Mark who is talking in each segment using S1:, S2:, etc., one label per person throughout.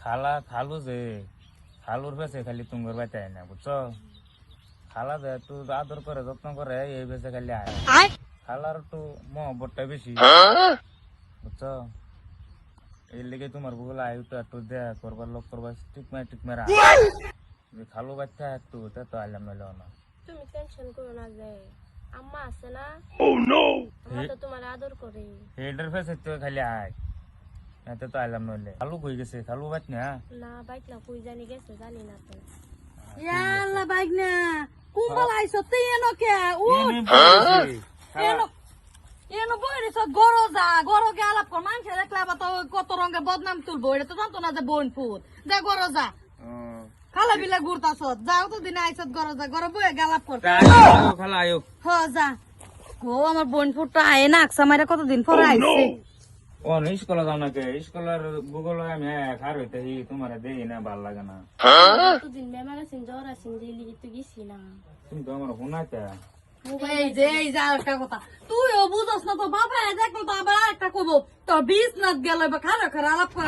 S1: খালা খালু যে খালুর পেছে খালি তুঙ্গর বাইতে আয় না বুঝছো খালা যে একটু আদর করে যত্ন করে এই পেছে খালি আয় খালার একটু মহব্বতটা বেশি বুঝছো এর লেগে তোমার বগুলো আয় একটু দেয়া করবার লোক করবার টিকমারা খালু বাচ্চা একটু তো আইলাম নইলেও না
S2: তুমি টেনশন করো না যে আম্মা আছে না আম্মা তো তোমার আদর করে
S1: হেডের পেছে তো খালি আয় এতে তো আইলাম নইলে খালু কই গেছে খালু বাইত না
S2: না বাইক না কই জানি গেছে জানি না তো
S3: ইয়াল্লা বাইক না কুম্বল আইছো তুই এনো কে ও এনো বইরেছ গরজে আলাপ কর মানুষে দেখলে আবার তো কত রঙে বদনাম তুলবো এটা তো জানতো না যে বোন ফুট যা গরজা খালা বিলা ঘুরতাছ যাও তো দিনে আইছত গরজা গর বইয়ে গালাপ কর
S1: খালা আয়ো
S3: হ যা ও আমার বোন ফুটটা আয় না আকসা মাইরা কতদিন পরে আইছে
S1: ও স্কুলে যাও না কে স্কুলের গুগল আমি খার হইতে তোমার দেই না ভাল লাগে না
S2: দুদিন বেমার আছেন জ্বর আছেন যে লিখে তো গেছি না
S1: তুমি তো আমার শোনাইতে
S3: এই যে একটা কথা তুইও বুঝস না তো বাবা দেখো তো আবার একটা কব তোর বিজনেস গেল বা খারা খারা আলাপ করে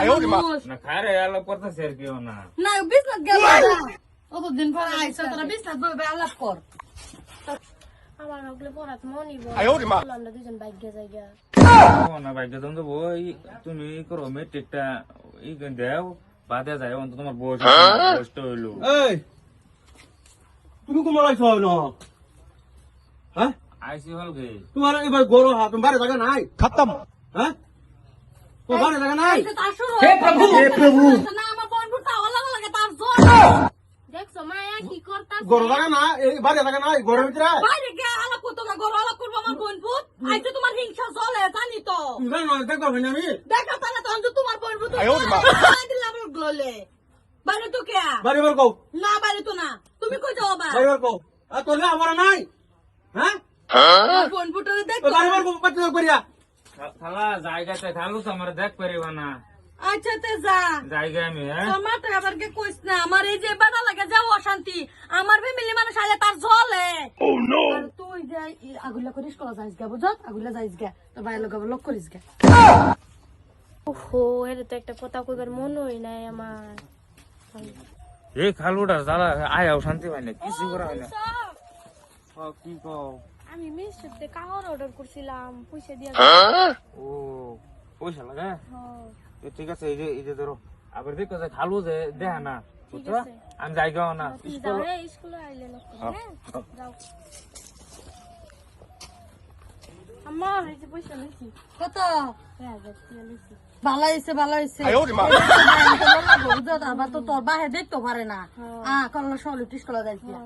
S1: না খারে আলাপ করতেছে আর কেউ না
S3: না বিজনেস গেল অতদিন পরে আইসা তোরা বিজনেস বলবে আলাপ কর
S2: আমার হগলে পড়াত মনি আমরা দুজন বাইক গে যাই গা
S1: না ভাই তুমি তো বই তুমি করো মেট্রিকটা ই দেও বাদে যায় অন্তত তোমার বয়স কষ্ট হইলো
S4: তুমি কোমল আইছো না হ্যাঁ
S1: আইসি হল গে
S4: তোমার এবার গরো হাত বাড়ি জায়গা নাই খতম হ্যাঁ তো বাড়ি জায়গা নাই
S3: হে প্রভু না আমার বোন ফুটা ওলা লাগে তার জোর
S2: দেখছো মায়া কি করতাছ
S4: গরো জায়গা না এই বাড়ি জায়গা নাই ঘরের ভিতরে
S3: বাইরে গিয়ে আলাপ করতো না গরো আলাপ করবো আমার বোন ফুট আইতে তোমার হিংসা চলে জানি তো
S4: তুমি জানো না দেখো ভাই আমি
S3: দেখা তাহলে তখন তো তোমার বোন ফুট দিলাম গ্লোলে বাইরে তো কে
S4: বাড়ি বার কও
S3: না বাইরে তো না তুমি কই যাও বা
S4: বাড়ি বার কও আর তোলে আমার নাই হ্যাঁ
S3: বোন ফুটরে দেখ
S4: বাড়ি বার কও কত করিয়া
S1: খালা জায়গাতে খালু তো আমার দেখ পারিবা না
S3: আচ্ছা তে যা
S1: জায়গা আমি হ্যাঁ
S3: মাত্র আবার কে কইস না আমার এই যে বেদা লাগে যাও অশান্তি আমার ফ্যামিলি মানুষ আইলে তার জ্বলে আর তুই যে আগুলা করিস কলা যাইস গা বুঝত আগুলা যাইস গা তোর বাইরে লোক লোক করিস গা
S2: ওহো এর তো একটা কথা কইবার মন হই নাই আমার
S1: এই খালুটা জ্বালা আয়াও শান্তি পাই না কিছু করা হয় না কি কও
S2: আমি মিষ্টিতে কাহর অর্ডার করছিলাম পয়সা দিয়া
S1: ও পয়সা লাগে
S2: হ্যাঁ
S1: ঠিক আছে এই যে ধরো আবার দেখো যে খালু যে দেখা না
S2: ঠিক
S1: বুঝছো
S2: আছে
S1: আমি যাইগাও না
S2: তুমি যাও রে স্কুলে আইলে লোক হ্যাঁ যাও আম্মা এই যে পয়সা লইছি
S3: কত
S2: 1000 লইছি
S3: ভালো হয়েছে ভালো হয়েছে বুঝত আবার তো তোর বাহে দেখতে পারে না কল্লা সলিটিস কলা যাইস গা